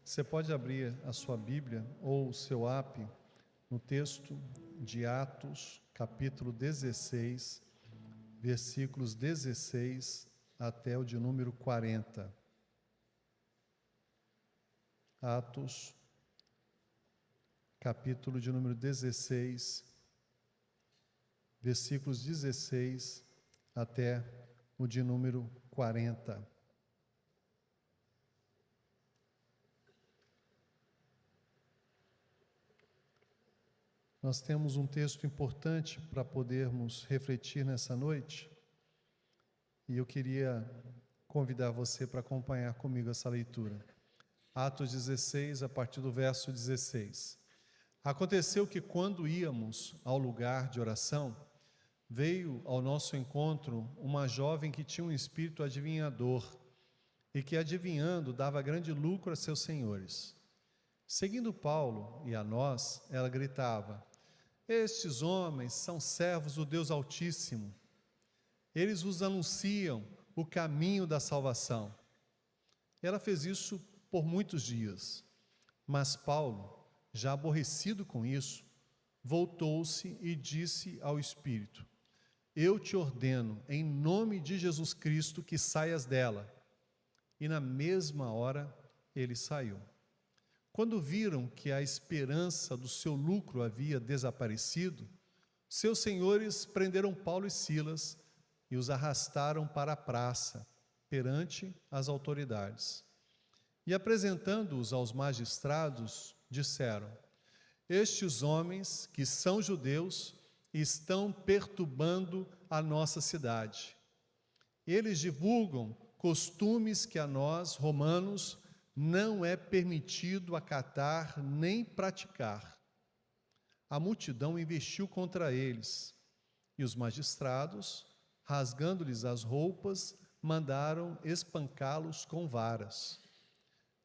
Você pode abrir a sua Bíblia ou o seu app no texto de Atos, capítulo 16, versículos 16 até o de número 40. Atos, capítulo de número 16, versículos 16 até o de número 40. Nós temos um texto importante para podermos refletir nessa noite, e eu queria convidar você para acompanhar comigo essa leitura. Atos 16, a partir do verso 16. Aconteceu que quando íamos ao lugar de oração, veio ao nosso encontro uma jovem que tinha um espírito adivinhador e que, adivinhando, dava grande lucro a seus senhores. Seguindo Paulo e a nós, ela gritava: "Estes homens são servos do Deus Altíssimo. Eles vos anunciam o caminho da salvação." Ela fez isso por muitos dias, mas Paulo, já aborrecido com isso, voltou-se e disse ao Espírito: "Eu te ordeno, em nome de Jesus Cristo, que saias dela." E na mesma hora ele saiu. Quando viram que a esperança do seu lucro havia desaparecido, seus senhores prenderam Paulo e Silas e os arrastaram para a praça, perante as autoridades. E apresentando-os aos magistrados, disseram: "Estes homens, que são judeus, estão perturbando a nossa cidade. Eles divulgam costumes que a nós, romanos, não é permitido acatar nem praticar." A multidão investiu contra eles, e os magistrados, rasgando-lhes as roupas, mandaram espancá-los com varas.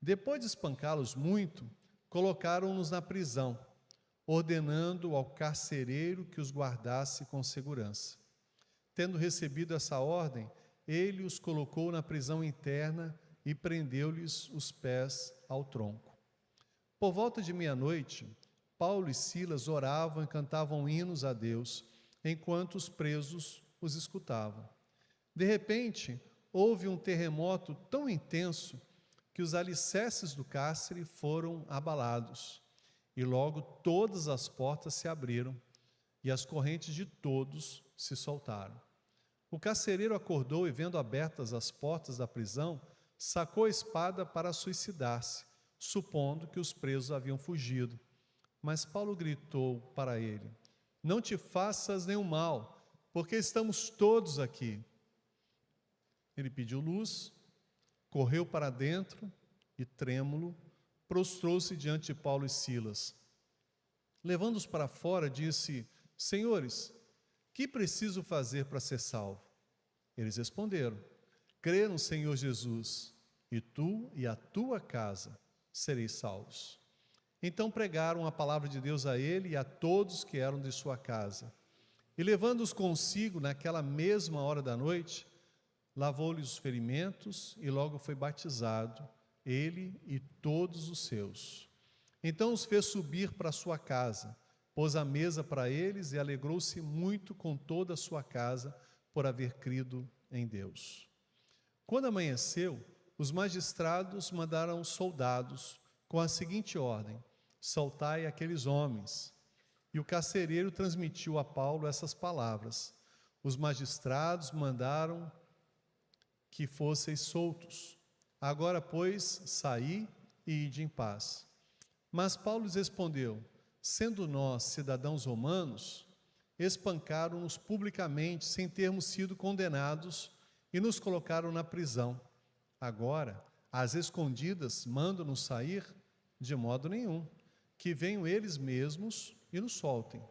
Depois de espancá-los muito, colocaram-nos na prisão, ordenando ao carcereiro que os guardasse com segurança. Tendo recebido essa ordem, ele os colocou na prisão interna e prendeu-lhes os pés ao tronco. Por volta de meia-noite, Paulo e Silas oravam e cantavam hinos a Deus, enquanto os presos os escutavam. De repente, houve um terremoto tão intenso que os alicerces do cárcere foram abalados, e logo todas as portas se abriram, e as correntes de todos se soltaram. O carcereiro acordou e, vendo abertas as portas da prisão, sacou a espada para suicidar-se, supondo que os presos haviam fugido. Mas Paulo gritou para ele: "Não te faças nenhum mal, porque estamos todos aqui." Ele pediu luz, correu para dentro e, trêmulo, prostrou-se diante de Paulo e Silas. Levando-os para fora, disse: "Senhores, que preciso fazer para ser salvo?" Eles responderam: "Crê no Senhor Jesus, e tu e a tua casa sereis salvos." Então pregaram a palavra de Deus a ele e a todos que eram de sua casa. E, levando-os consigo naquela mesma hora da noite, lavou-lhes os ferimentos e logo foi batizado, ele e todos os seus. Então os fez subir para sua casa, pôs a mesa para eles e alegrou-se muito com toda a sua casa por haver crido em Deus. Quando amanheceu, os magistrados mandaram soldados com a seguinte ordem: "Soltai aqueles homens." E o carcereiro transmitiu a Paulo essas palavras: "Os magistrados mandaram que fosseis soltos. Agora, pois, saí e ide em paz." Mas Paulo lhes respondeu: "Sendo nós cidadãos romanos, espancaram-nos publicamente sem termos sido condenados e nos colocaram na prisão. Agora, às escondidas, mandam-nos sair? De modo nenhum. Que venham eles mesmos e nos soltem."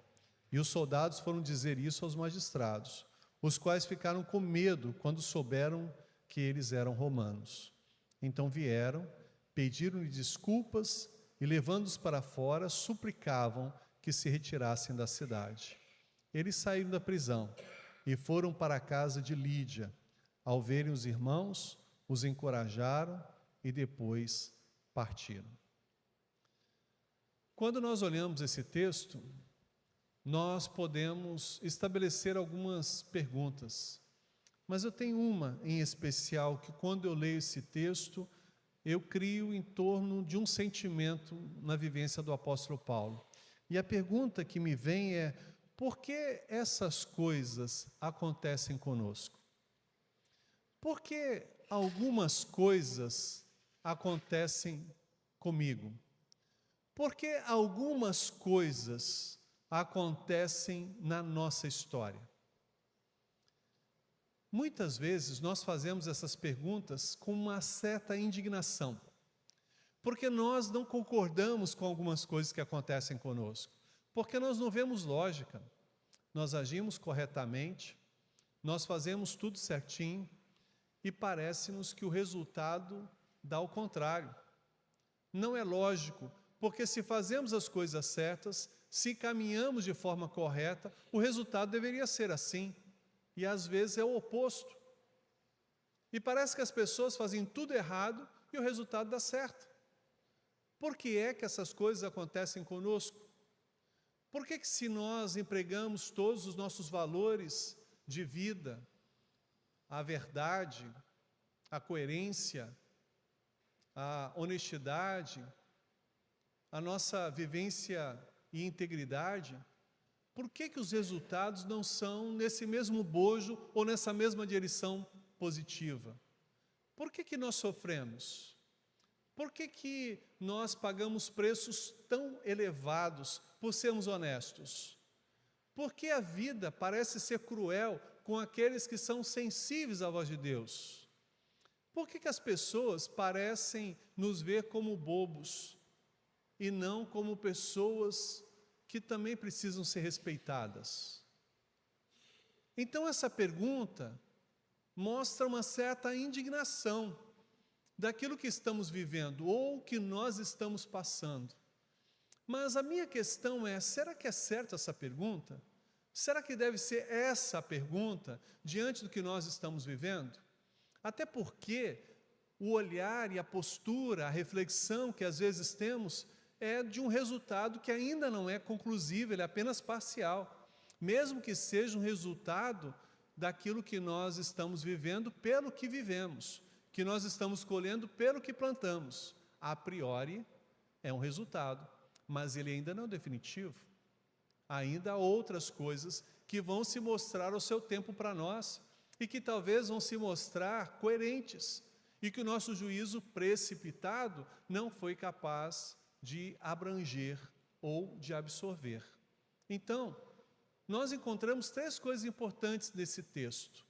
E os soldados foram dizer isso aos magistrados, os quais ficaram com medo quando souberam que eles eram romanos. Então vieram, pediram-lhe desculpas e, levando-os para fora, suplicavam que se retirassem da cidade. Eles saíram da prisão e foram para a casa de Lídia. Ao verem os irmãos, os encorajaram e depois partiram. Quando nós olhamos esse texto, nós podemos estabelecer algumas perguntas, mas eu tenho uma em especial que, quando eu leio esse texto, eu crio em torno de um sentimento na vivência do apóstolo Paulo. E a pergunta que me vem é: por que essas coisas acontecem conosco? Por que algumas coisas acontecem comigo? Por que algumas coisas acontecem na nossa história? Muitas vezes nós fazemos essas perguntas com uma certa indignação, porque nós não concordamos com algumas coisas que acontecem conosco, porque nós não vemos lógica, nós agimos corretamente, nós fazemos tudo certinho e parece-nos que o resultado dá o contrário. Não é lógico, porque se fazemos as coisas certas, se caminhamos de forma correta, o resultado deveria ser assim. E às vezes é o oposto. E parece que as pessoas fazem tudo errado e o resultado dá certo. Por que é que essas coisas acontecem conosco? Por que se nós empregamos todos os nossos valores de vida, a verdade, a coerência, a honestidade, a nossa vivência e integridade, por que os resultados não são nesse mesmo bojo ou nessa mesma direção positiva? Por que nós sofremos? Por que nós pagamos preços tão elevados por sermos honestos? Por que a vida parece ser cruel com aqueles que são sensíveis à voz de Deus? Por que as pessoas parecem nos ver como bobos e não como pessoas que também precisam ser respeitadas? Então essa pergunta mostra uma certa indignação daquilo que estamos vivendo ou que nós estamos passando. Mas a minha questão é: será que é certa essa pergunta? Será que deve ser essa a pergunta diante do que nós estamos vivendo? Até porque o olhar e a postura, a reflexão que às vezes temos é de um resultado que ainda não é conclusivo, ele é apenas parcial, mesmo que seja um resultado daquilo que nós estamos vivendo pelo que vivemos, que nós estamos colhendo pelo que plantamos. A priori é um resultado, mas ele ainda não é definitivo. Ainda há outras coisas que vão se mostrar ao seu tempo para nós e que talvez vão se mostrar coerentes e que o nosso juízo precipitado não foi capaz de abranger ou de absorver. Então, nós encontramos três coisas importantes nesse texto.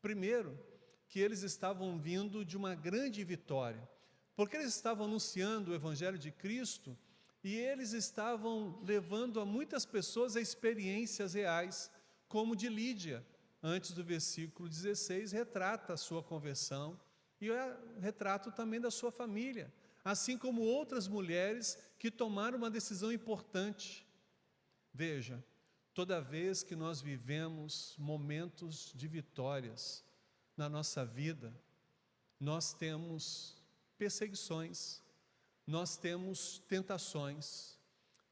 Primeiro, que eles estavam vindo de uma grande vitória, porque eles estavam anunciando o Evangelho de Cristo e eles estavam levando a muitas pessoas a experiências reais, como de Lídia. Antes do versículo 16, retrata a sua conversão e o retrato também da sua família, assim como outras mulheres que tomaram uma decisão importante. Veja, toda vez que nós vivemos momentos de vitórias na nossa vida, nós temos perseguições, nós temos tentações,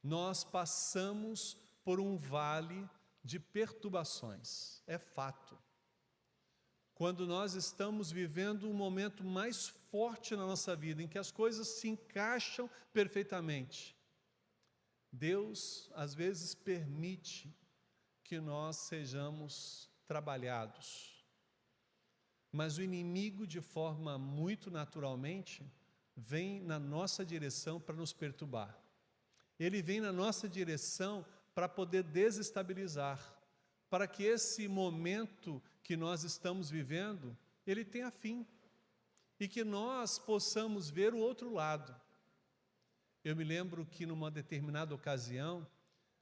nós passamos por um vale de perturbações, é fato. Quando nós estamos vivendo um momento mais forte na nossa vida, em que as coisas se encaixam perfeitamente, Deus às vezes permite que nós sejamos trabalhados. Mas o inimigo, de forma muito naturalmente, vem na nossa direção para nos perturbar. Ele vem na nossa direção para poder desestabilizar, para que esse momento que nós estamos vivendo, ele tenha fim, e que nós possamos ver o outro lado. Eu me lembro que numa determinada ocasião,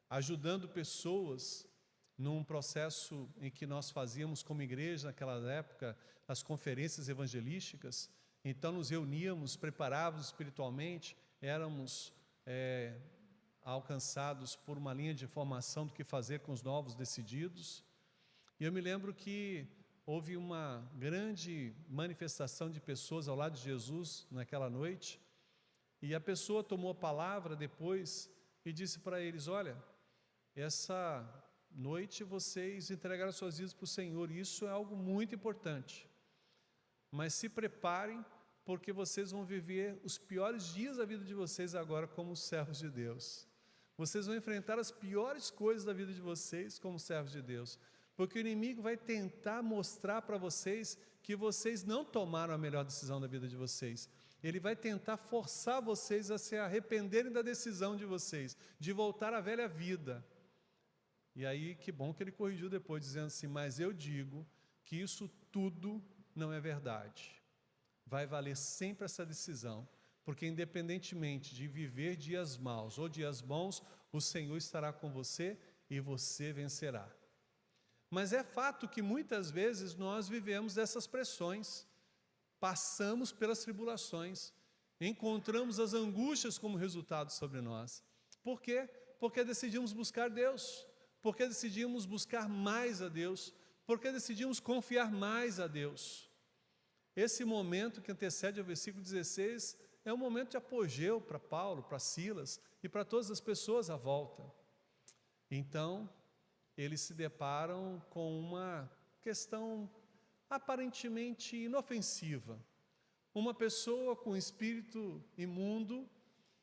ajudando pessoas num processo em que nós fazíamos como igreja naquela época, as conferências evangelísticas, então nos reuníamos, preparávamos espiritualmente, éramos alcançados por uma linha de formação do que fazer com os novos decididos. E eu me lembro que houve uma grande manifestação de pessoas ao lado de Jesus naquela noite, E a pessoa tomou a palavra depois e disse para eles: olha, essa noite vocês entregaram suas vidas para o Senhor, e isso é algo muito importante. Mas se preparem, porque vocês vão viver os piores dias da vida de vocês agora como servos de Deus. Vocês vão enfrentar as piores coisas da vida de vocês como servos de Deus. Porque o inimigo vai tentar mostrar para vocês que vocês não tomaram a melhor decisão da vida de vocês. Ele vai tentar forçar vocês a se arrependerem da decisão de vocês, de voltar à velha vida. E aí, que bom que ele corrigiu depois, dizendo assim: mas eu digo que isso tudo não é verdade. Vai valer sempre essa decisão, porque independentemente de viver dias maus ou dias bons, o Senhor estará com você e você vencerá. Mas é fato que muitas vezes nós vivemos dessas pressões, passamos pelas tribulações, encontramos as angústias como resultado sobre nós. Por quê? Porque decidimos buscar Deus, porque decidimos buscar mais a Deus, porque decidimos confiar mais a Deus. Esse momento que antecede ao versículo 16 é um momento de apogeu para Paulo, para Silas e para todas as pessoas à volta. Então, eles se deparam com uma questão aparentemente inofensiva. Uma pessoa com espírito imundo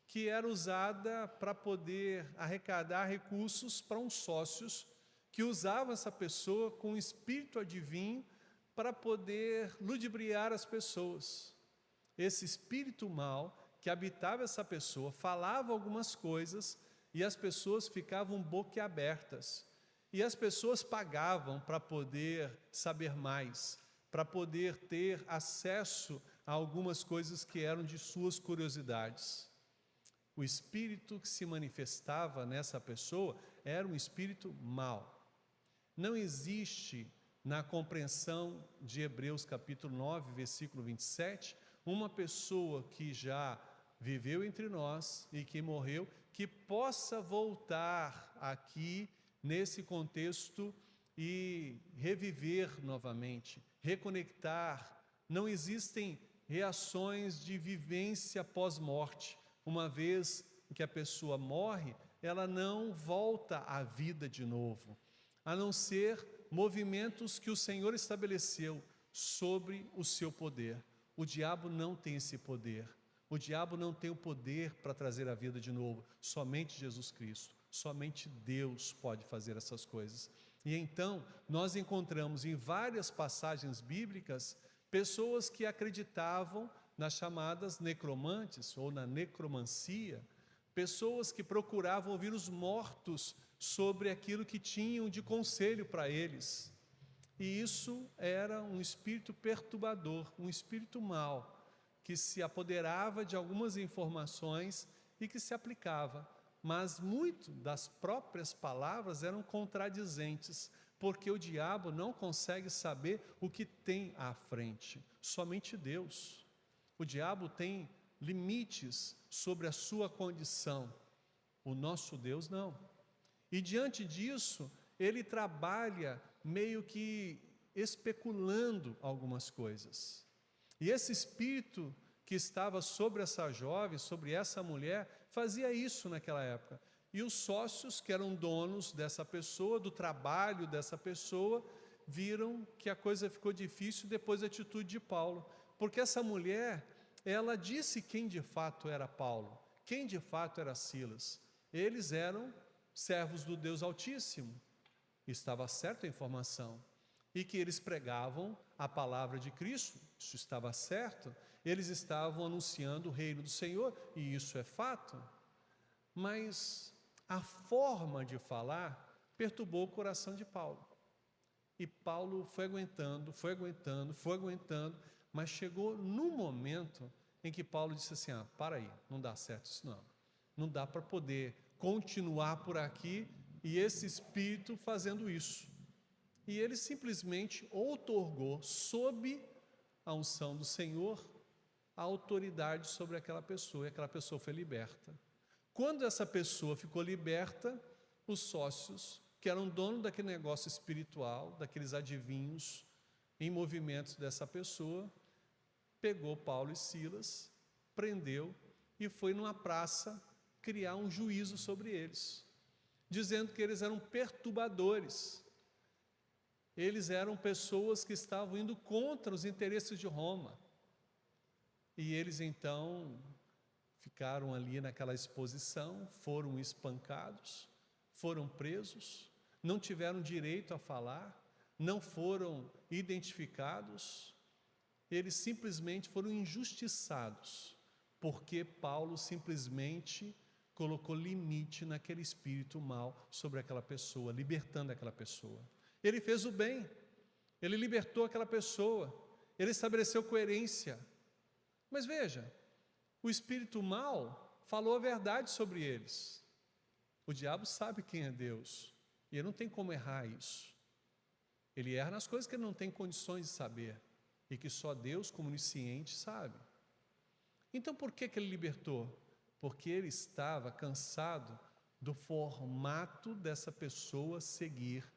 que era usada para poder arrecadar recursos para uns sócios que usavam essa pessoa com espírito adivinho para poder ludibriar as pessoas. Esse espírito mau que habitava essa pessoa falava algumas coisas e as pessoas ficavam boquiabertas. E as pessoas pagavam para poder saber mais, para poder ter acesso a algumas coisas que eram de suas curiosidades. O espírito que se manifestava nessa pessoa era um espírito mau. Não existe, na compreensão de Hebreus capítulo 9, versículo 27, uma pessoa que já viveu entre nós e que morreu, que possa voltar aqui nesse contexto e reviver novamente, reconectar. Não existem reações de vivência pós-morte. Uma vez que a pessoa morre, ela não volta à vida de novo, a não ser movimentos que o Senhor estabeleceu sobre o seu poder. O diabo não tem esse poder. O diabo não tem o poder para trazer a vida de novo. Somente Jesus Cristo. Somente Deus pode fazer essas coisas. E então, nós encontramos em várias passagens bíblicas pessoas que acreditavam nas chamadas necromantes ou na necromancia, pessoas que procuravam ouvir os mortos sobre aquilo que tinham de conselho para eles. E isso era um espírito perturbador, um espírito mau, que se apoderava de algumas informações e que se aplicava. Mas muito das próprias palavras eram contradizentes, porque o diabo não consegue saber o que tem à frente, somente Deus. O diabo tem limites sobre a sua condição, o nosso Deus não. E diante disso, ele trabalha meio que especulando algumas coisas. E esse espírito que estava sobre essa jovem, sobre essa mulher, fazia isso naquela época. E os sócios, que eram donos dessa pessoa, do trabalho dessa pessoa, viram que a coisa ficou difícil depois da atitude de Paulo. Porque essa mulher, ela disse quem de fato era Paulo, quem de fato era Silas. Eles eram servos do Deus Altíssimo. Estava certa a informação. E que eles pregavam a palavra de Cristo, isso estava certo. Eles estavam anunciando o reino do Senhor, e isso é fato. Mas a forma de falar perturbou o coração de Paulo. E Paulo foi aguentando, mas chegou num momento em que Paulo disse assim: para aí, não dá certo isso não. Não dá para poder continuar por aqui e esse espírito fazendo isso. E ele simplesmente outorgou, sob a unção do Senhor, a autoridade sobre aquela pessoa, e aquela pessoa foi liberta. Quando essa pessoa ficou liberta, os sócios, que eram donos daquele negócio espiritual, daqueles adivinhos em movimentos dessa pessoa, pegou Paulo e Silas, prendeu e foi numa praça criar um juízo sobre eles, dizendo que eles eram perturbadores. Eles eram pessoas que estavam indo contra os interesses de Roma. E eles então ficaram ali naquela exposição, foram espancados, foram presos, não tiveram direito a falar, não foram identificados, eles simplesmente foram injustiçados, porque Paulo simplesmente colocou limite naquele espírito mau sobre aquela pessoa, libertando aquela pessoa. Ele fez o bem, ele libertou aquela pessoa, ele estabeleceu coerência. Mas veja, o espírito mau falou a verdade sobre eles. O diabo sabe quem é Deus, e ele não tem como errar isso. Ele erra nas coisas que ele não tem condições de saber, e que só Deus, como onisciente, sabe. Então por que ele libertou? Porque ele estava cansado do formato dessa pessoa seguir,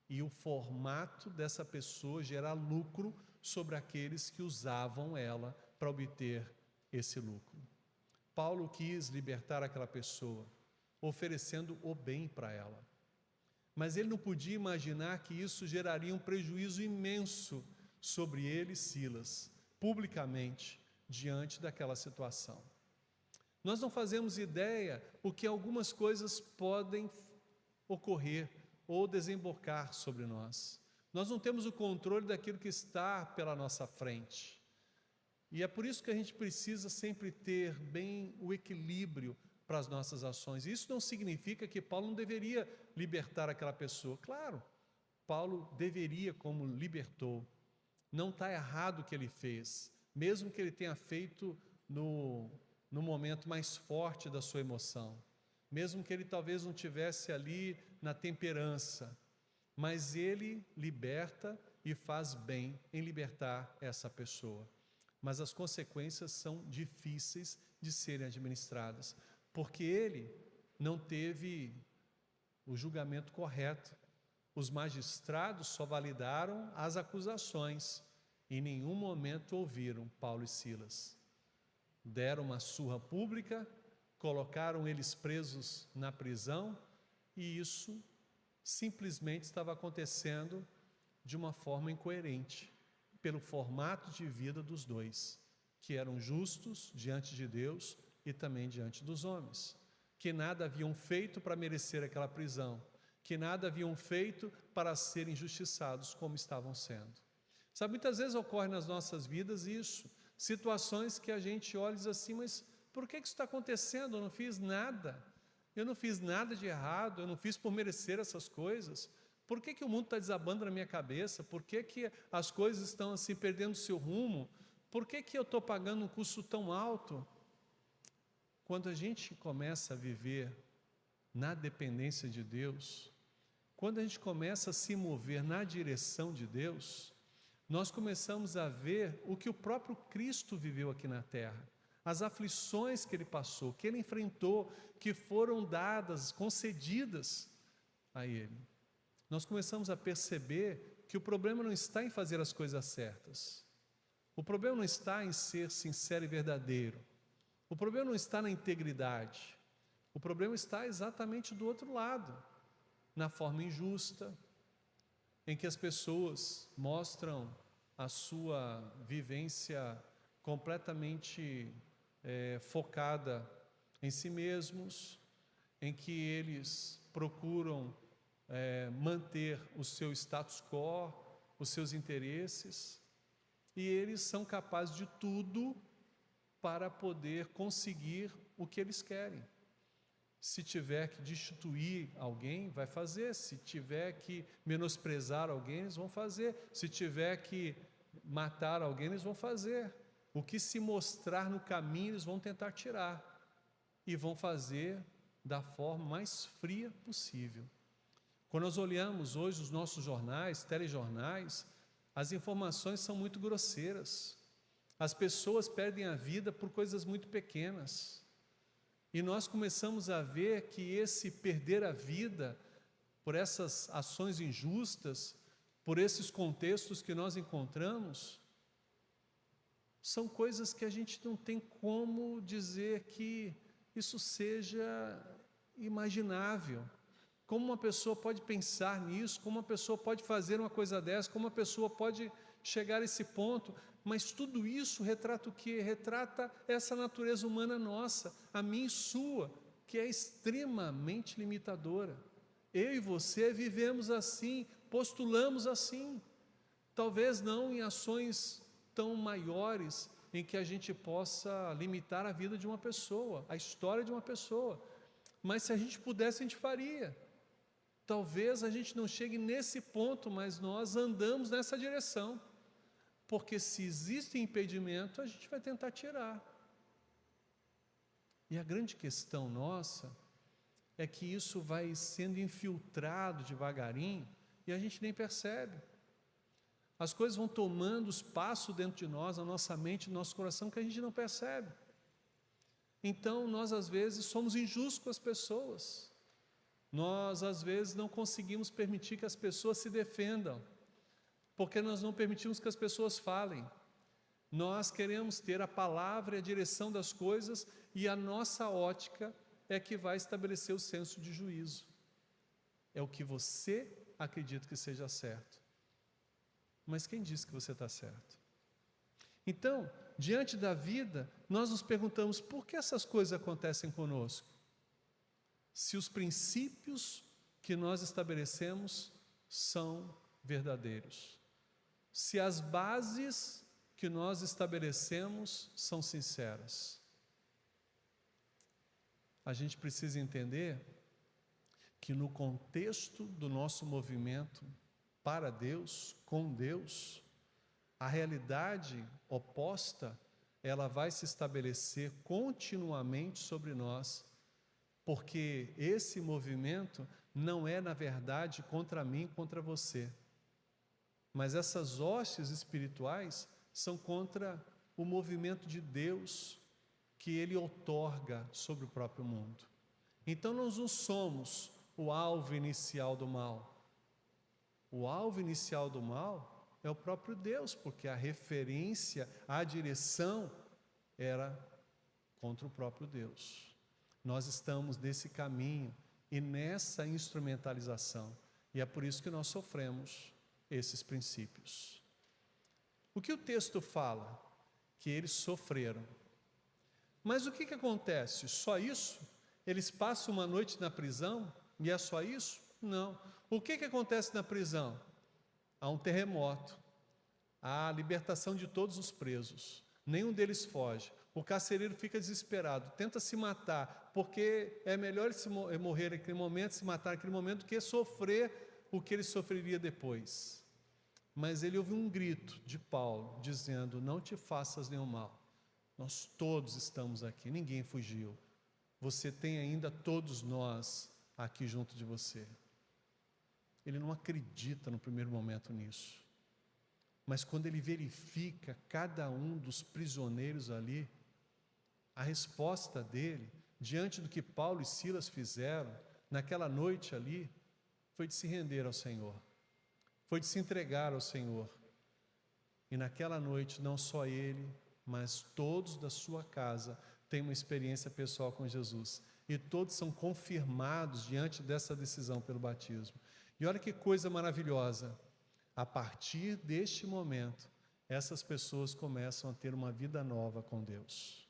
e o formato dessa pessoa gerar lucro sobre aqueles que usavam ela para obter esse lucro. Paulo quis libertar aquela pessoa, oferecendo o bem para ela. Mas ele não podia imaginar que isso geraria um prejuízo imenso sobre ele e Silas, publicamente, diante daquela situação. Nós não fazemos ideia o que algumas coisas podem ocorrer ou desembocar sobre nós. Nós não temos o controle daquilo que está pela nossa frente. E é por isso que a gente precisa sempre ter bem o equilíbrio para as nossas ações. Isso não significa que Paulo não deveria libertar aquela pessoa. Claro, Paulo deveria, como libertou. Não está errado o que ele fez, mesmo que ele tenha feito no momento mais forte da sua emoção, mesmo que ele talvez não tivesse ali na temperança, mas ele liberta e faz bem em libertar essa pessoa. Mas as consequências são difíceis de serem administradas, porque ele não teve o julgamento correto. Os magistrados só validaram as acusações, em nenhum momento ouviram Paulo e Silas. Deram uma surra pública, colocaram eles presos na prisão, e isso simplesmente estava acontecendo de uma forma incoerente, pelo formato de vida dos dois, que eram justos diante de Deus e também diante dos homens, que nada haviam feito para merecer aquela prisão, que nada haviam feito para serem injustiçados como estavam sendo. Sabe, muitas vezes ocorre nas nossas vidas isso, situações que a gente olha e diz assim, mas por que isso está acontecendo? Eu não fiz nada de errado, eu não fiz por merecer essas coisas. Por que o mundo está desabando na minha cabeça? Por que as coisas estão assim perdendo seu rumo? Por que eu estou pagando um custo tão alto? Quando a gente começa a viver na dependência de Deus, quando a gente começa a se mover na direção de Deus, nós começamos a ver o que o próprio Cristo viveu aqui na terra, as aflições que ele passou, que ele enfrentou, que foram dadas, concedidas a ele. Nós começamos a perceber que o problema não está em fazer as coisas certas, o problema não está em ser sincero e verdadeiro, o problema não está na integridade, o problema está exatamente do outro lado, na forma injusta, em que as pessoas mostram a sua vivência completamente focada em si mesmos, em que eles procuram manter o seu status quo, os seus interesses, e eles são capazes de tudo para poder conseguir o que eles querem. Se tiver que destituir alguém, vai fazer. Se tiver que menosprezar alguém, eles vão fazer. Se tiver que matar alguém, eles vão fazer. O que se mostrar no caminho, eles vão tentar tirar. E vão fazer da forma mais fria possível. Quando nós olhamos hoje os nossos jornais, telejornais, as informações são muito grosseiras. As pessoas perdem a vida por coisas muito pequenas. E nós começamos a ver que esse perder a vida por essas ações injustas, por esses contextos que nós encontramos, são coisas que a gente não tem como dizer que isso seja imaginável. Como uma pessoa pode pensar nisso? Como uma pessoa pode fazer uma coisa dessa? Como uma pessoa pode chegar a esse ponto? Mas tudo isso retrata o quê? Retrata essa natureza humana nossa, a minha e sua, que é extremamente limitadora. Eu e você vivemos assim, postulamos assim. Talvez não em ações tão maiores, em que a gente possa limitar a vida de uma pessoa, a história de uma pessoa. Mas se a gente pudesse, a gente faria. Talvez a gente não chegue nesse ponto, mas nós andamos nessa direção. Porque se existe impedimento, a gente vai tentar tirar. E a grande questão nossa é que isso vai sendo infiltrado devagarinho e a gente nem percebe. As coisas vão tomando espaço dentro de nós, na nossa mente, no nosso coração, que a gente não percebe. Então, nós às vezes somos injustos com as pessoas. Nós às vezes não conseguimos permitir que as pessoas se defendam, porque nós não permitimos que as pessoas falem. Nós queremos ter a palavra e a direção das coisas, e a nossa ótica é que vai estabelecer o senso de juízo. É o que você acredita que seja certo. Mas quem disse que você está certo? Então, diante da vida, nós nos perguntamos, por que essas coisas acontecem conosco? Se os princípios que nós estabelecemos são verdadeiros. Se as bases que nós estabelecemos são sinceras. A gente precisa entender que no contexto do nosso movimento para Deus, com Deus, a realidade oposta, ela vai se estabelecer continuamente sobre nós, porque esse movimento não é, na verdade, contra mim, contra você. Mas essas hostes espirituais são contra o movimento de Deus que Ele outorga sobre o próprio mundo. Então nós não somos o alvo inicial do mal. O alvo inicial do mal é o próprio Deus, porque a referência, a direção era contra o próprio Deus. Nós estamos nesse caminho e nessa instrumentalização, e é por isso que nós sofremos esses princípios. O que o texto fala? Que eles sofreram. Mas o que acontece? Só isso? Eles passam uma noite na prisão e é só isso? Não. O que acontece na prisão? Há um terremoto, há a libertação de todos os presos, nenhum deles foge. O carcereiro fica desesperado, tenta se matar, porque é melhor ele morrer naquele momento, se matar naquele momento, do que sofrer o que ele sofreria depois. Mas ele ouve um grito de Paulo, dizendo, não te faças nenhum mal. Nós todos estamos aqui, ninguém fugiu. Você tem ainda todos nós aqui junto de você. Ele não acredita no primeiro momento nisso. Mas quando ele verifica cada um dos prisioneiros ali, a resposta dele, diante do que Paulo e Silas fizeram, naquela noite ali, foi de se render ao Senhor. Foi de se entregar ao Senhor. E naquela noite, não só ele, mas todos da sua casa têm uma experiência pessoal com Jesus. E todos são confirmados diante dessa decisão pelo batismo. E olha que coisa maravilhosa. A partir deste momento, essas pessoas começam a ter uma vida nova com Deus.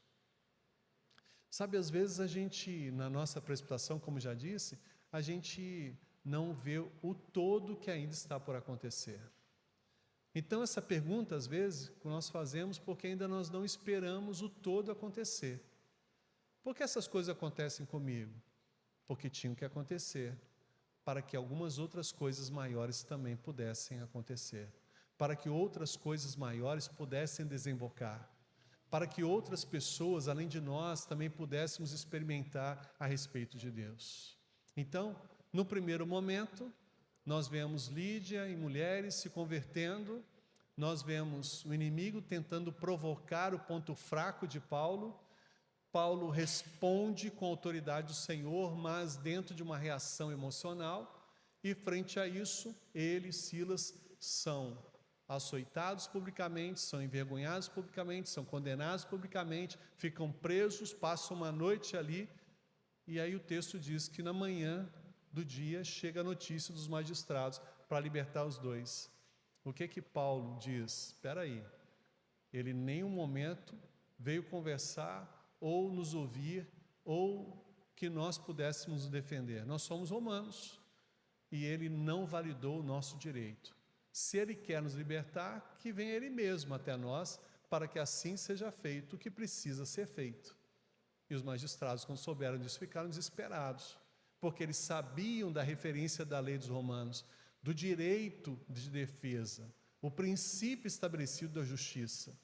Sabe, às vezes a gente, na nossa precipitação, como já disse, a gente não vê o todo que ainda está por acontecer. Então essa pergunta, às vezes, nós fazemos porque ainda nós não esperamos o todo acontecer. Por que essas coisas acontecem comigo? Porque tinham que acontecer, para que algumas outras coisas maiores também pudessem acontecer, para que outras coisas maiores pudessem desembocar, para que outras pessoas, além de nós, também pudéssemos experimentar a respeito de Deus. Então, no primeiro momento, nós vemos Lídia e mulheres se convertendo, nós vemos o inimigo tentando provocar o ponto fraco de Paulo. Paulo responde com a autoridade do Senhor, mas dentro de uma reação emocional, e frente a isso, ele e Silas são açoitados publicamente, são envergonhados publicamente, são condenados publicamente, ficam presos, passam uma noite ali, e aí o texto diz que na manhã do dia chega a notícia dos magistrados para libertar os dois. O que Paulo diz? Espera aí, ele em nenhum momento veio conversar ou nos ouvir ou que nós pudéssemos nos defender. Nós somos romanos e ele não validou o nosso direito. Se ele quer nos libertar, que venha ele mesmo até nós, para que assim seja feito o que precisa ser feito. E os magistrados, quando souberam disso, ficaram desesperados, porque eles sabiam da referência da lei dos romanos, do direito de defesa, o princípio estabelecido da justiça.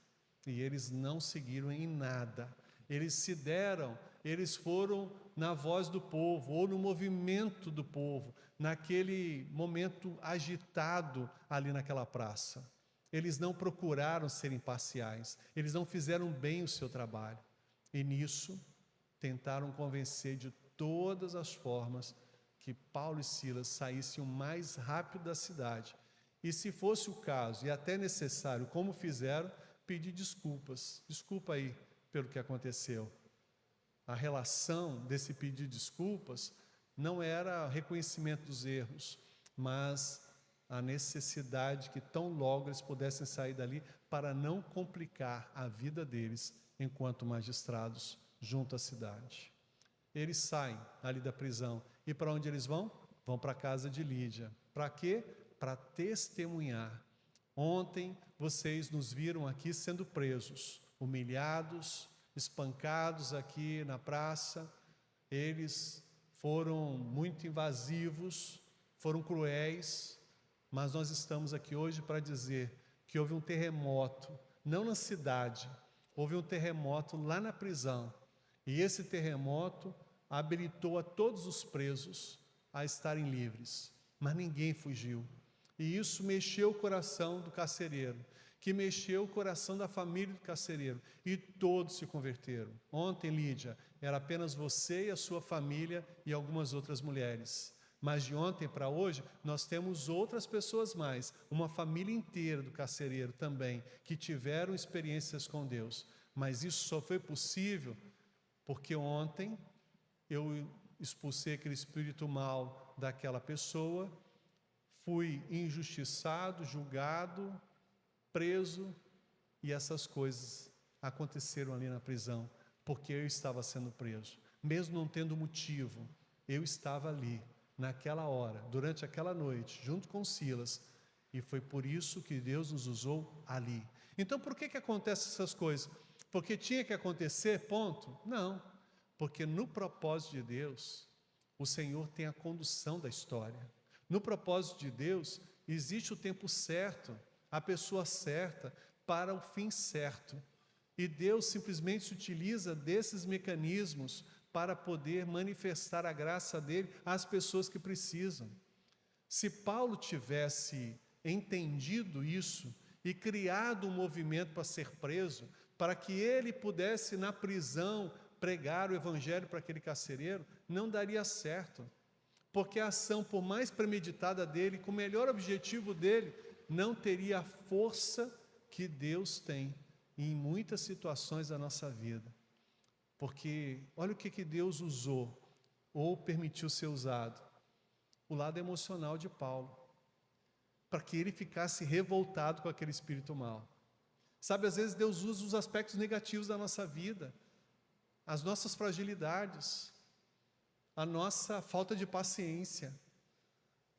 E eles não seguiram em nada. Eles foram na voz do povo, ou no movimento do povo, naquele momento agitado ali naquela praça. Eles não procuraram ser imparciais, eles não fizeram bem o seu trabalho. E nisso, tentaram convencer de todas as formas que Paulo e Silas saíssem o mais rápido da cidade. E se fosse o caso, e até necessário, como fizeram, pedir desculpas. Desculpa aí pelo que aconteceu. A relação desse pedido de desculpas não era reconhecimento dos erros, mas a necessidade que tão logo eles pudessem sair dali para não complicar a vida deles enquanto magistrados junto à cidade. Eles saem ali da prisão. E para onde eles vão? Vão para a casa de Lídia. Para quê? Para testemunhar. Ontem vocês nos viram aqui sendo presos, humilhados, espancados aqui na praça. Eles foram muito invasivos, foram cruéis, mas nós estamos aqui hoje para dizer que houve um terremoto, não na cidade, houve um terremoto lá na prisão, e esse terremoto habilitou a todos os presos a estarem livres, mas ninguém fugiu. E isso mexeu o coração do carcereiro, que mexeu o coração da família do carcereiro, e todos se converteram. Ontem, Lídia, era apenas você e a sua família e algumas outras mulheres. Mas de ontem para hoje, nós temos outras pessoas mais, uma família inteira do carcereiro também, que tiveram experiências com Deus. Mas isso só foi possível porque ontem eu expulsei aquele espírito mal daquela pessoa, fui injustiçado, julgado, preso, e essas coisas aconteceram ali na prisão, porque eu estava sendo preso. Mesmo não tendo motivo, eu estava ali, naquela hora, durante aquela noite, junto com Silas, e foi por isso que Deus nos usou ali. Então, por que acontecem essas coisas? Porque tinha que acontecer, ponto? Não, porque no propósito de Deus, o Senhor tem a condução da história. No propósito de Deus, existe o tempo certo, a pessoa certa, para o fim certo. E Deus simplesmente se utiliza desses mecanismos para poder manifestar a graça dele às pessoas que precisam. Se Paulo tivesse entendido isso e criado um movimento para ser preso, para que ele pudesse na prisão pregar o evangelho para aquele carcereiro, não daria certo, porque a ação, por mais premeditada dele, com o melhor objetivo dele, não teria a força que Deus tem em muitas situações da nossa vida. Porque olha o que Deus usou, ou permitiu ser usado, o lado emocional de Paulo, para que ele ficasse revoltado com aquele espírito mau. Sabe, às vezes Deus usa os aspectos negativos da nossa vida, as nossas fragilidades, a nossa falta de paciência,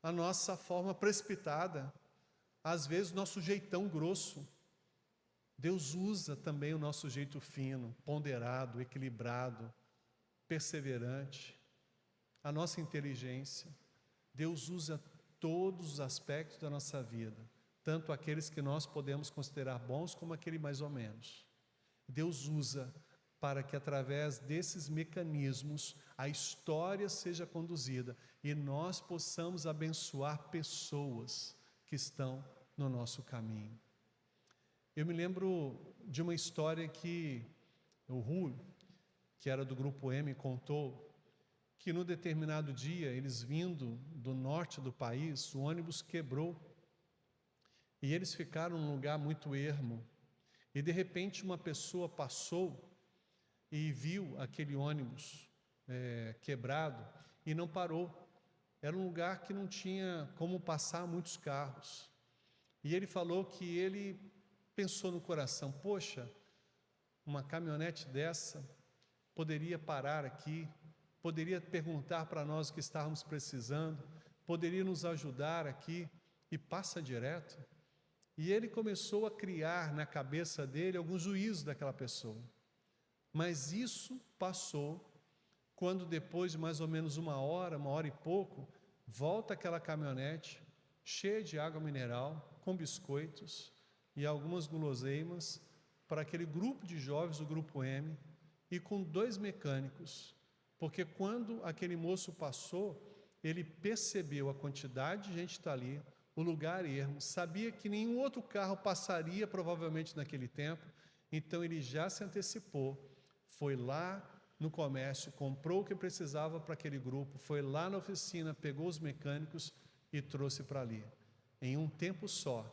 a nossa forma precipitada, às vezes o nosso jeitão grosso. Deus usa também o nosso jeito fino, ponderado, equilibrado, perseverante, a nossa inteligência. Deus usa todos os aspectos da nossa vida, tanto aqueles que nós podemos considerar bons, como aquele mais ou menos. Deus usa para que através desses mecanismos a história seja conduzida e nós possamos abençoar pessoas que estão no nosso caminho. Eu me lembro de uma história que o Rui, que era do Grupo M, contou que num determinado dia, eles vindo do norte do país, o ônibus quebrou E eles ficaram num lugar muito ermo. E de repente uma pessoa passou e viu aquele ônibus quebrado e não parou. Era um lugar que não tinha como passar muitos carros. E ele falou que ele pensou no coração: poxa, uma caminhonete dessa poderia parar aqui, poderia perguntar para nós o que estávamos precisando, poderia nos ajudar aqui, e passa direto. E ele começou a criar na cabeça dele alguns juízos daquela pessoa. Mas isso passou quando, depois de mais ou menos uma hora e pouco, volta aquela caminhonete cheia de água mineral, com biscoitos e algumas guloseimas para aquele grupo de jovens, o grupo M, e com 2 mecânicos, porque quando aquele moço passou, ele percebeu a quantidade de gente que está ali, o lugar ermo, sabia que nenhum outro carro passaria provavelmente naquele tempo, então ele já se antecipou, foi lá no comércio, comprou o que precisava para aquele grupo, foi lá na oficina, pegou os mecânicos e trouxe para ali. Em um tempo só,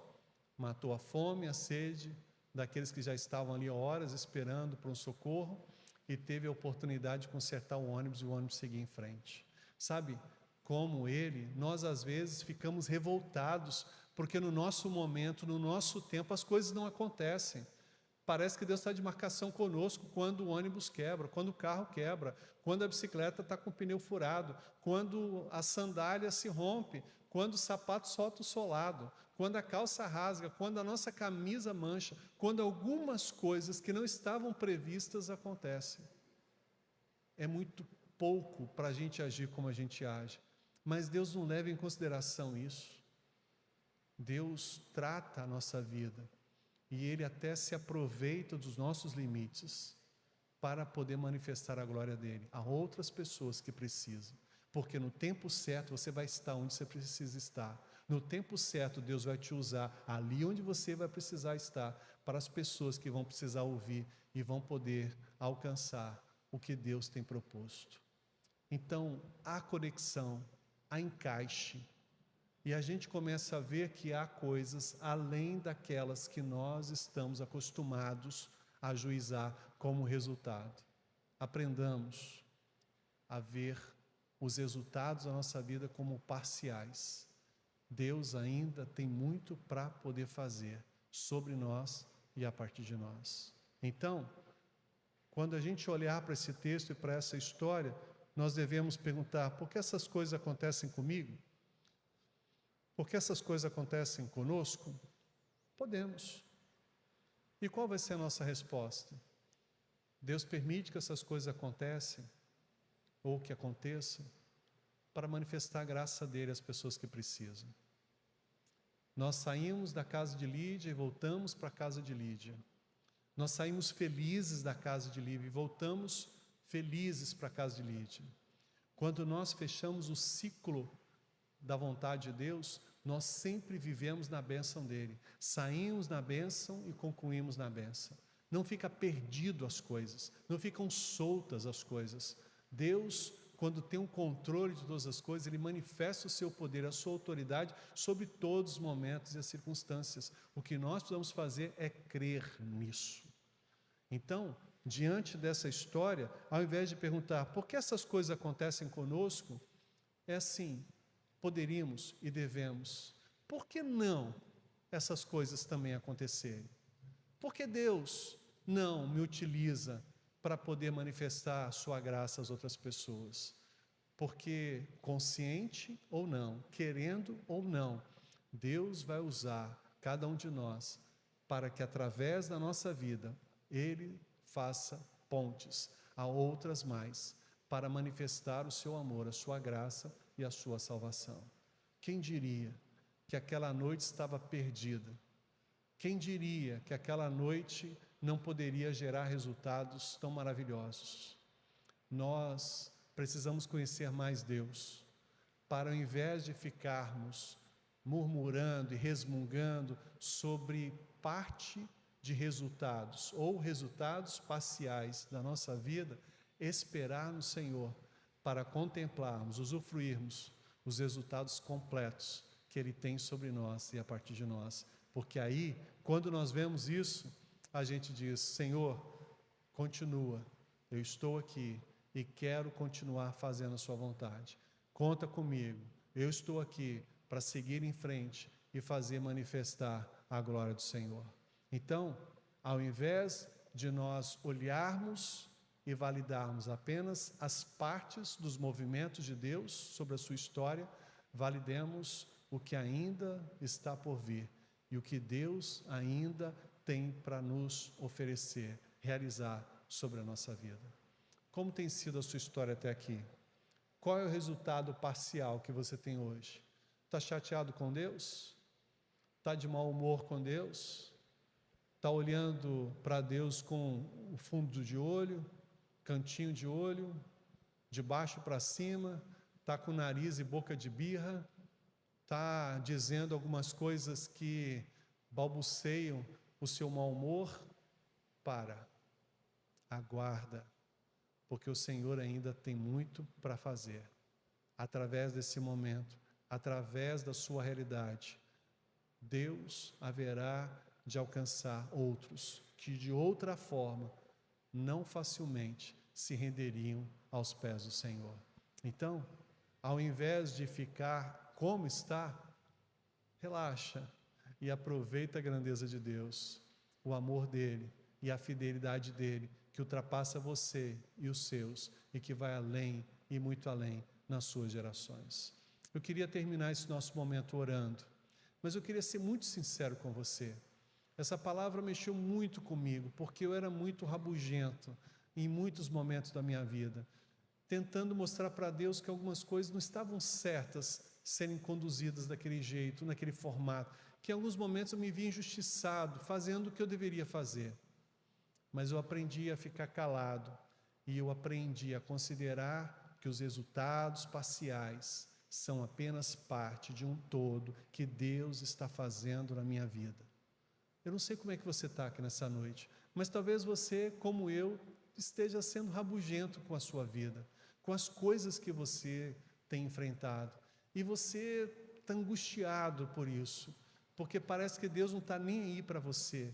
matou a fome, a sede daqueles que já estavam ali horas esperando por um socorro, e teve a oportunidade de consertar o ônibus e o ônibus seguir em frente. Sabe, como ele, nós às vezes ficamos revoltados, porque no nosso momento, no nosso tempo, as coisas não acontecem. Parece que Deus está de marcação conosco quando o ônibus quebra, quando o carro quebra, quando a bicicleta está com o pneu furado, quando a sandália se rompe, quando o sapato solta o solado, quando a calça rasga, quando a nossa camisa mancha, quando algumas coisas que não estavam previstas acontecem. É muito pouco para a gente agir como a gente age, mas Deus não leva em consideração isso. Deus trata a nossa vida e Ele até se aproveita dos nossos limites para poder manifestar a glória dEle a outras pessoas que precisam. Porque no tempo certo você vai estar onde você precisa estar. No tempo certo Deus vai te usar ali onde você vai precisar estar, para as pessoas que vão precisar ouvir e vão poder alcançar o que Deus tem proposto. Então, há conexão, há encaixe, e a gente começa a ver que há coisas além daquelas que nós estamos acostumados a juizar como resultado. Aprendamos a ver os resultados da nossa vida como parciais. Deus ainda tem muito para poder fazer sobre nós e a partir de nós. Então, quando a gente olhar para esse texto e para essa história, nós devemos perguntar: por que essas coisas acontecem comigo? Por que essas coisas acontecem conosco? Podemos. E qual vai ser a nossa resposta? Deus permite que essas coisas aconteçam, ou que aconteçam, para manifestar a graça dele às pessoas que precisam. Nós saímos da casa de Lídia e voltamos para a casa de Lídia. Nós saímos felizes da casa de Lídia e voltamos felizes para a casa de Lídia. Quando nós fechamos o ciclo da vontade de Deus, nós sempre vivemos na bênção dele. Saímos na bênção e concluímos na bênção. Não fica perdido as coisas, não ficam soltas as coisas. Deus, quando tem um controle de todas as coisas, Ele manifesta o seu poder, a sua autoridade sobre todos os momentos e as circunstâncias. O que nós precisamos fazer é crer nisso. Então, diante dessa história, ao invés de perguntar por que essas coisas acontecem conosco, é assim: poderíamos e devemos. Por que não essas coisas também acontecerem? Por que Deus não me utiliza para poder manifestar a sua graça às outras pessoas? Porque, consciente ou não, querendo ou não, Deus vai usar cada um de nós para que, através da nossa vida, Ele faça pontes a outras mais, para manifestar o seu amor, a sua graça e a sua salvação. Quem diria que aquela noite estava perdida? Quem diria que aquela noite não poderia gerar resultados tão maravilhosos? Nós precisamos conhecer mais Deus, para ao invés de ficarmos murmurando e resmungando sobre parte de resultados ou resultados parciais da nossa vida, esperar no Senhor para contemplarmos, usufruirmos os resultados completos que Ele tem sobre nós e a partir de nós. Porque aí, quando nós vemos isso, a gente diz: Senhor, continua, eu estou aqui e quero continuar fazendo a sua vontade. Conta comigo, eu estou aqui para seguir em frente e fazer manifestar a glória do Senhor. Então, ao invés de nós olharmos e validarmos apenas as partes dos movimentos de Deus sobre a sua história, validemos o que ainda está por vir e o que Deus ainda tem para nos oferecer, realizar sobre a nossa vida. Como tem sido a sua história até aqui? Qual é o resultado parcial que você tem hoje? Está chateado com Deus? Está de mau humor com Deus? Está olhando para Deus com o fundo de olho, cantinho de olho, de baixo para cima? Está com nariz e boca de birra? Está dizendo algumas coisas que balbuciam o seu mau humor? Aguarda, porque o Senhor ainda tem muito para fazer. Através desse momento, através da sua realidade, Deus haverá de alcançar outros que de outra forma não facilmente se renderiam aos pés do Senhor. Então, ao invés de ficar como está, relaxa e aproveita a grandeza de Deus, o amor dele e a fidelidade dele, que ultrapassa você e os seus e que vai além e muito além nas suas gerações. Eu queria terminar esse nosso momento orando, mas eu queria ser muito sincero com você. Essa palavra mexeu muito comigo, porque eu era muito rabugento em muitos momentos da minha vida, tentando mostrar para Deus que algumas coisas não estavam certas serem conduzidas daquele jeito, naquele formato, que em alguns momentos eu me via injustiçado, fazendo o que eu deveria fazer. Mas eu aprendi a ficar calado e eu aprendi a considerar que os resultados parciais são apenas parte de um todo que Deus está fazendo na minha vida. Eu não sei como é que você está aqui nessa noite, mas talvez você, como eu, esteja sendo rabugento com a sua vida, com as coisas que você tem enfrentado, e você está angustiado por isso, porque parece que Deus não está nem aí para você,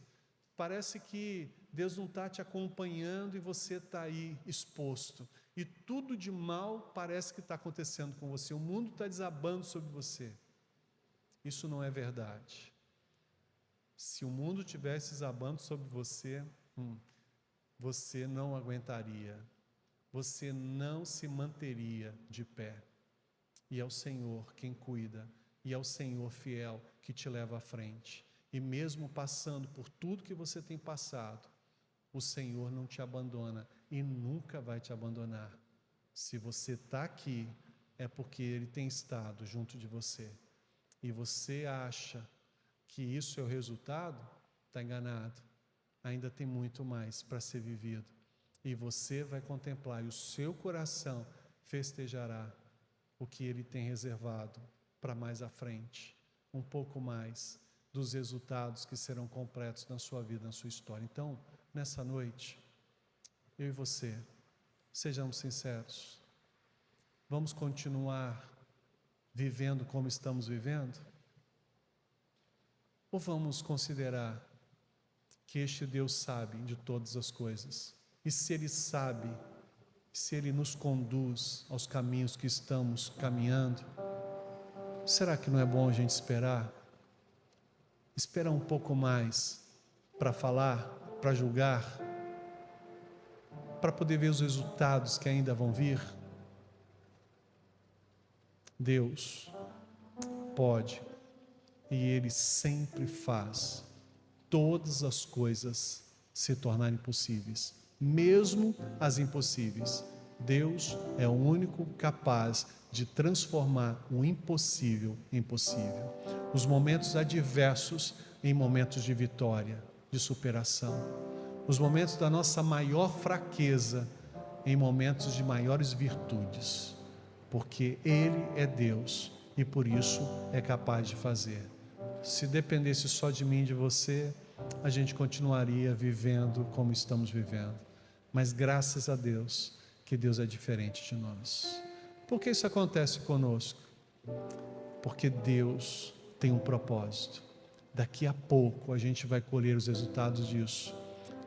parece que Deus não está te acompanhando e você está aí exposto, e tudo de mal parece que está acontecendo com você, o mundo está desabando sobre você. Isso não é verdade. Se o mundo estivesse desabando sobre você, você não aguentaria, você não se manteria de pé. E é o Senhor quem cuida, e é o Senhor fiel que te leva à frente. E mesmo passando por tudo que você tem passado, o Senhor não te abandona e nunca vai te abandonar. Se você está aqui, é porque Ele tem estado junto de você. E você acha que isso é o resultado? Está enganado. Ainda tem muito mais para ser vivido. E você vai contemplar, e o seu coração festejará o que Ele tem reservado para mais à frente. Um pouco mais dos resultados que serão completos na sua vida, na sua história. Então, nessa noite, eu e você, sejamos sinceros. Vamos continuar vivendo como estamos vivendo? Ou vamos considerar que este Deus sabe de todas as coisas? E se Ele sabe, se Ele nos conduz aos caminhos que estamos caminhando, será que não é bom a gente esperar? Esperar um pouco mais para falar, para julgar, para poder ver os resultados que ainda vão vir? Deus pode, e Ele sempre faz todas as coisas se tornarem possíveis, mesmo as impossíveis. Deus é o único capaz de transformar o impossível em possível. Os momentos adversos em momentos de vitória, de superação. Os momentos da nossa maior fraqueza em momentos de maiores virtudes. Porque Ele é Deus e por isso é capaz de fazer. Se dependesse só de mim e de você, a gente continuaria vivendo como estamos vivendo. Mas graças a Deus, que Deus é diferente de nós. Por que isso acontece conosco? Porque Deus tem um propósito. daqui a pouco a gente vai colher os resultados disso.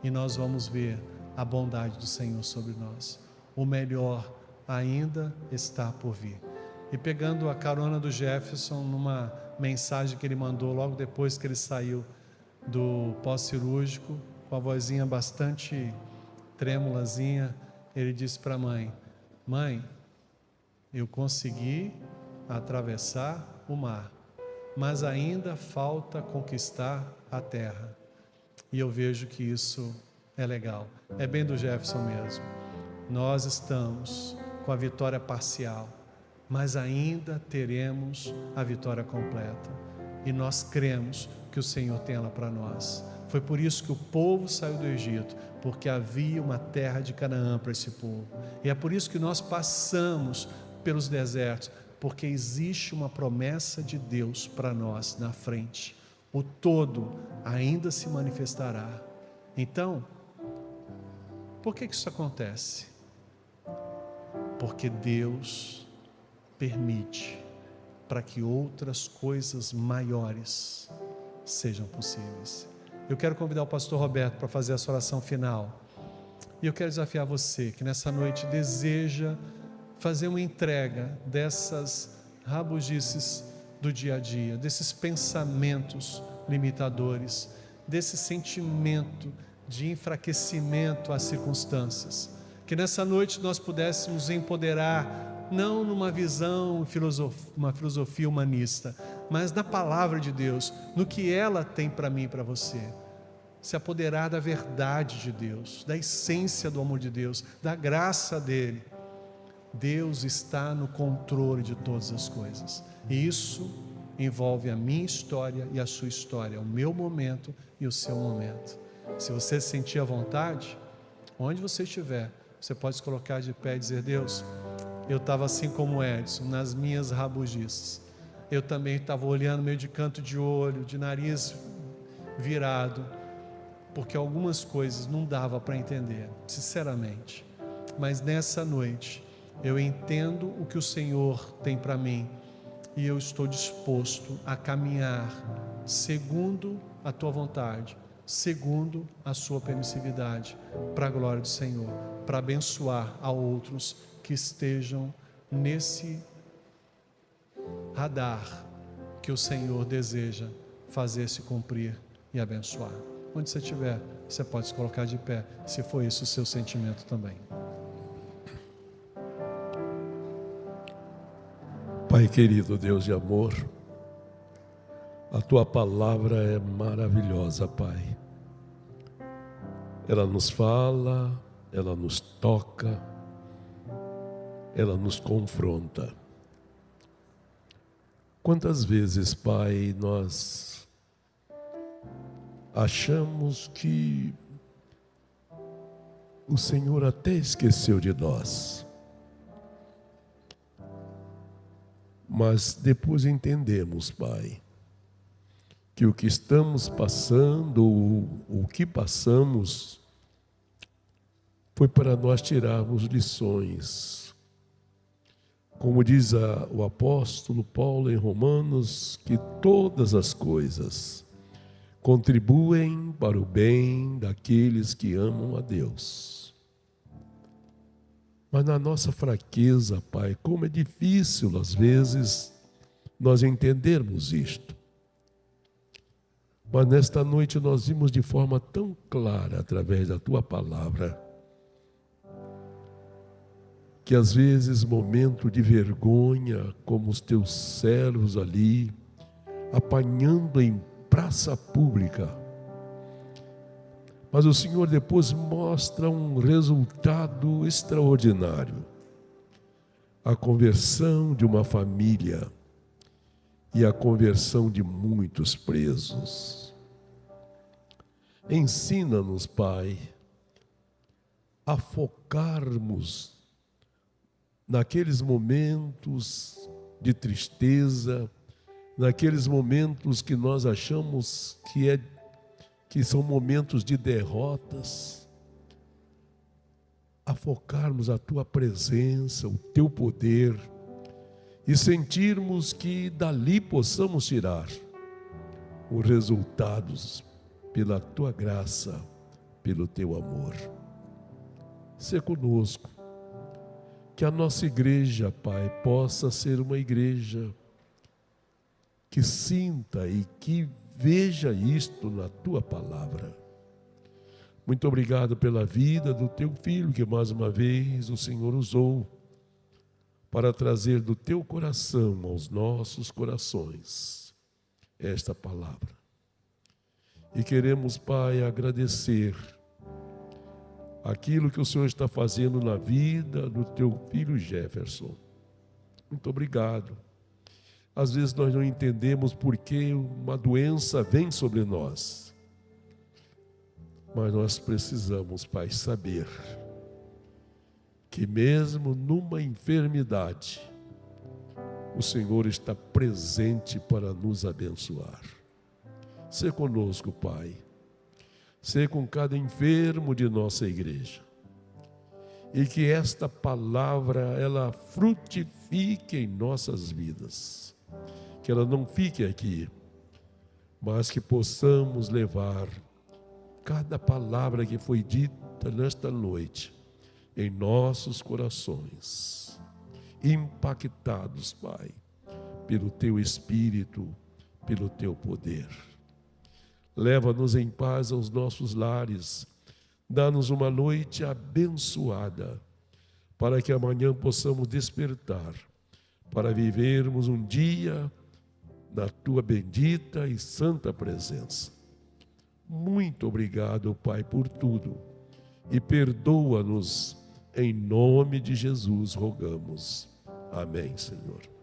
E nós vamos ver a bondade do Senhor sobre nós. O melhor ainda está por vir. E pegando a carona do Jefferson, numa mensagem que ele mandou logo depois que ele saiu do pós-cirúrgico, com a vozinha bastante trêmulazinha, ele disse para a mãe: mãe, eu consegui atravessar o mar, mas ainda falta conquistar a terra. E eu vejo que isso é legal, é bem do Jefferson mesmo. Nós estamos com a vitória parcial, mas ainda teremos a vitória completa, e nós cremos que o Senhor tem ela para nós. Foi por isso que o povo saiu do Egito, porque havia uma terra de Canaã para esse povo, e é por isso que nós passamos pelos desertos, porque existe uma promessa de Deus para nós na frente. O todo ainda se manifestará. Então, por que isso acontece? Porque Deus permite para que outras coisas maiores sejam possíveis. Eu quero convidar o pastor Roberto para fazer essa oração final. E eu quero desafiar você que nessa noite deseja fazer uma entrega dessas rabugices do dia a dia, desses pensamentos limitadores, desse sentimento de enfraquecimento às circunstâncias. Que nessa noite nós pudéssemos empoderar, não numa visão, uma filosofia humanista, mas na palavra de Deus, no que ela tem para mim e para você. Se apoderar da verdade de Deus, da essência do amor de Deus, da graça dele. Deus está no controle de todas as coisas, e isso envolve a minha história e a sua história, o meu momento e o seu momento. Se você se sentir à vontade, onde você estiver, você pode se colocar de pé e dizer: Deus, eu estava assim como Edson, nas minhas rabugices. Eu também estava olhando meio de canto de olho, de nariz virado, porque algumas coisas não dava para entender, sinceramente. Mas nessa noite, eu entendo o que o Senhor tem para mim, e eu estou disposto a caminhar segundo a tua vontade, segundo a sua permissividade, para a glória do Senhor, para abençoar a outros que estejam nesse radar que o Senhor deseja fazer se cumprir e abençoar. Onde você estiver, você pode se colocar de pé, se for isso o seu sentimento também. Pai querido, Deus de amor, a Tua palavra é maravilhosa, Pai. Ela nos fala, ela nos toca, ela nos confronta. Quantas vezes, Pai, nós achamos que o Senhor até esqueceu de nós, mas depois entendemos, Pai, que o que estamos passando, o que passamos, foi para nós tirarmos lições. Como diz o apóstolo Paulo em Romanos, que todas as coisas contribuem para o bem daqueles que amam a Deus. Mas na nossa fraqueza, Pai, como é difícil às vezes nós entendermos isto. Mas nesta noite nós vimos de forma tão clara, através da Tua palavra, que às vezes momento de vergonha, como os Teus servos ali, apanhando em praça pública, mas o Senhor depois mostra um resultado extraordinário. A conversão de uma família e a conversão de muitos presos. Ensina-nos, Pai, a focarmos naqueles momentos de tristeza, naqueles momentos que nós achamos que são momentos de derrotas, a focarmos a Tua presença, o Teu poder, e sentirmos que dali possamos tirar os resultados pela tua graça, pelo teu amor. Sê conosco, que a nossa igreja, Pai, possa ser uma igreja que sinta e que veja isto na tua palavra. Muito obrigado pela vida do teu filho, que mais uma vez o Senhor usou para trazer do teu coração aos nossos corações esta palavra. E queremos, Pai, agradecer aquilo que o Senhor está fazendo na vida do teu filho Jefferson. Muito obrigado. Às vezes nós não entendemos por que uma doença vem sobre nós. Mas nós precisamos, Pai, saber que mesmo numa enfermidade, o Senhor está presente para nos abençoar. Sê conosco, Pai. Sê com cada enfermo de nossa igreja. E que esta palavra, ela frutifique em nossas vidas. Que ela não fique aqui, mas que possamos levar cada palavra que foi dita nesta noite em nossos corações, impactados, Pai, pelo teu Espírito, pelo teu poder. Leva-nos em paz aos nossos lares, dá-nos uma noite abençoada, para que amanhã possamos despertar, para vivermos um dia na tua bendita e santa presença. Muito obrigado, Pai, por tudo, e perdoa-nos, em nome de Jesus rogamos. Amém, Senhor.